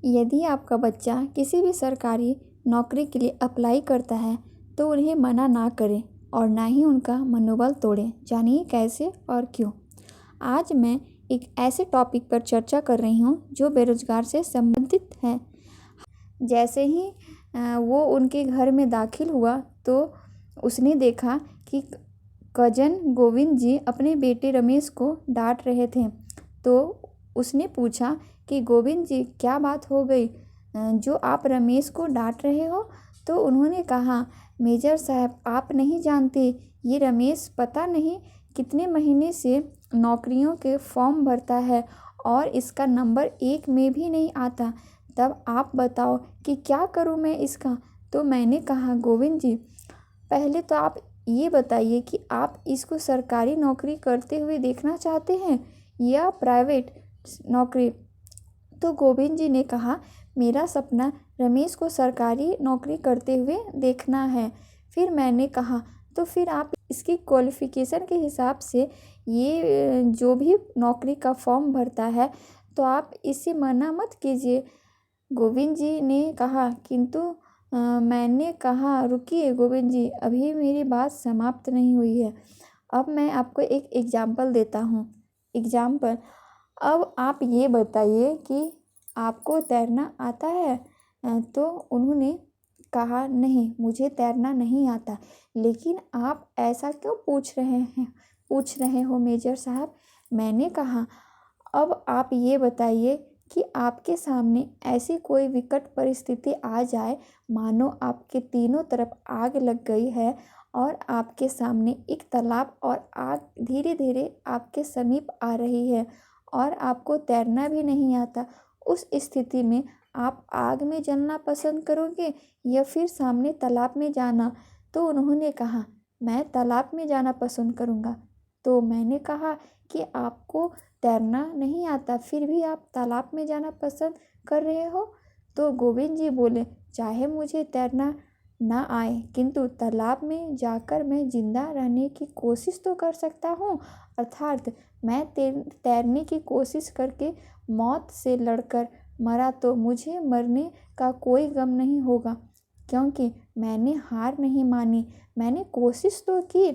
यदि आपका बच्चा किसी भी सरकारी नौकरी के लिए अप्लाई करता है तो उन्हें मना ना करें और ना ही उनका मनोबल तोड़ें। जानिए कैसे और क्यों। आज मैं एक ऐसे टॉपिक पर चर्चा कर रही हूँ जो बेरोजगार से संबंधित है। जैसे ही वो उनके घर में दाखिल हुआ तो उसने देखा कि कजन गोविंद जी अपने बेटे रमेश को डांट रहे थे। तो उसने पूछा कि गोविंद जी क्या बात हो गई जो आप रमेश को डांट रहे हो। तो उन्होंने कहा, मेजर साहब आप नहीं जानते, ये रमेश पता नहीं कितने महीने से नौकरियों के फॉर्म भरता है और इसका नंबर 1 में भी नहीं आता। तब आप बताओ कि क्या करूं मैं इसका। तो मैंने कहा, गोविंद जी पहले तो आप ये बताइए कि आप इसको सरकारी नौकरी करते हुए देखना चाहते हैं या प्राइवेट नौकरी। तो गोविंद जी ने कहा, मेरा सपना रमेश को सरकारी नौकरी करते हुए देखना है। फिर मैंने कहा, तो फिर आप इसकी क्वालिफ़िकेशन के हिसाब से ये जो भी नौकरी का फॉर्म भरता है तो आप इसे मना मत कीजिए। गोविंद जी ने कहा, किंतु मैंने कहा, रुकिए गोविंद जी, अभी मेरी बात समाप्त नहीं हुई है। अब मैं आपको एक एग्जाम्पल देता हूँ। एग्जाम्पल, अब आप ये बताइए कि आपको तैरना आता है। तो उन्होंने कहा, नहीं मुझे तैरना नहीं आता। लेकिन आप ऐसा क्यों पूछ रहे हो मेजर साहब। मैंने कहा, अब आप ये बताइए कि आपके सामने ऐसी कोई विकट परिस्थिति आ जाए, मानो आपके तीनों तरफ आग लग गई है और आपके सामने एक तालाब और आग धीरे धीरे आपके समीप आ रही है और आपको तैरना भी नहीं आता। उस स्थिति में आप आग में जलना पसंद करोगे या फिर सामने तालाब में जाना। तो उन्होंने कहा, मैं तालाब में जाना पसंद करूँगा। तो मैंने कहा कि आपको तैरना नहीं आता फिर भी आप तालाब में जाना पसंद कर रहे हो। तो गोविंद जी बोले, चाहे मुझे तैरना ना आए किंतु तालाब में जाकर मैं जिंदा रहने की कोशिश तो कर सकता हूँ। अर्थात मैं तैरने की कोशिश करके मौत से लड़कर मरा तो मुझे मरने का कोई गम नहीं होगा, क्योंकि मैंने हार नहीं मानी, मैंने कोशिश तो की।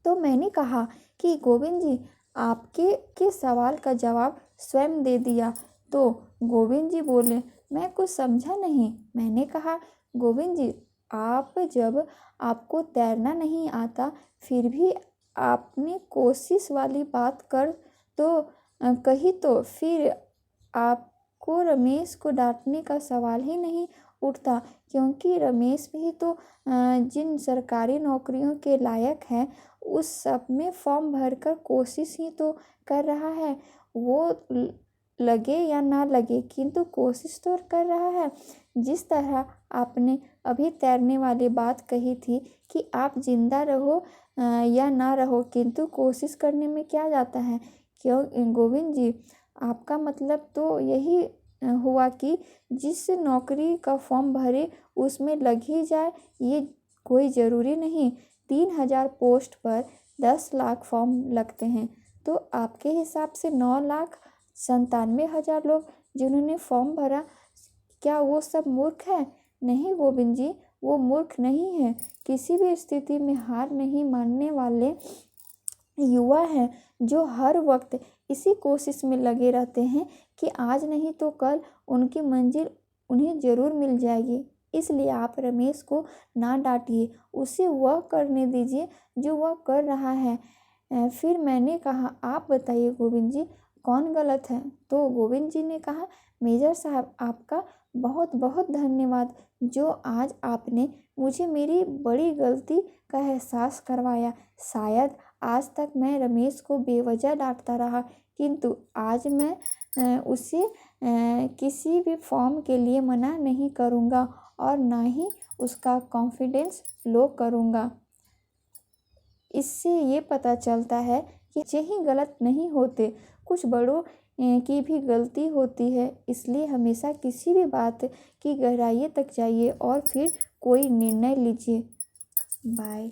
तो मैंने कहा कि गोविंद जी आपके सवाल का जवाब स्वयं दे दिया। तो गोविंद जी बोले, मैं कुछ समझा नहीं। मैंने कहा, गोविंद जी आप जब आपको तैरना नहीं आता फिर भी आपने कोशिश वाली बात कर तो कही, तो फिर आपको रमेश को डांटने का सवाल ही नहीं उठता, क्योंकि रमेश भी तो जिन सरकारी नौकरियों के लायक है उस सब में फॉर्म भरकर कोशिश ही तो कर रहा है। वो लगे या ना लगे किंतु कोशिश तो कर रहा है। जिस तरह आपने अभी तैरने वाली बात कही थी कि आप जिंदा रहो या ना रहो किंतु कोशिश करने में क्या जाता है। क्यों गोविंद जी, आपका मतलब तो यही हुआ कि जिस नौकरी का फॉर्म भरे उसमें लग ही जाए, ये कोई ज़रूरी नहीं। 3000 पोस्ट पर 10 लाख फॉर्म लगते हैं, तो आपके हिसाब से 9,97,000 लोग जिन्होंने फॉर्म भरा, क्या वो सब मूर्ख है? नहीं गोविंद जी, वो मूर्ख नहीं है। किसी भी स्थिति में हार नहीं मानने वाले युवा हैं जो हर वक्त इसी कोशिश में लगे रहते हैं कि आज नहीं तो कल उनकी मंजिल उन्हें ज़रूर मिल जाएगी। इसलिए आप रमेश को ना डांटिए, उसे वह करने दीजिए जो वह कर रहा है। फिर मैंने कहा, आप बताइए गोविंद जी कौन गलत है। तो गोविंद जी ने कहा, मेजर साहब आपका बहुत बहुत धन्यवाद जो आज आपने मुझे मेरी बड़ी गलती का एहसास करवाया। शायद आज तक मैं रमेश को बेवजह डांटता रहा, किंतु आज मैं उसे किसी भी फॉर्म के लिए मना नहीं करूँगा और ना ही उसका कॉन्फिडेंस लो करूँगा। इससे ये पता चलता है कि बच्चे ही गलत नहीं होते, कुछ बड़ों की भी गलती होती है। इसलिए हमेशा किसी भी बात की गहराई तक जाइए और फिर कोई निर्णय लीजिए। बाय।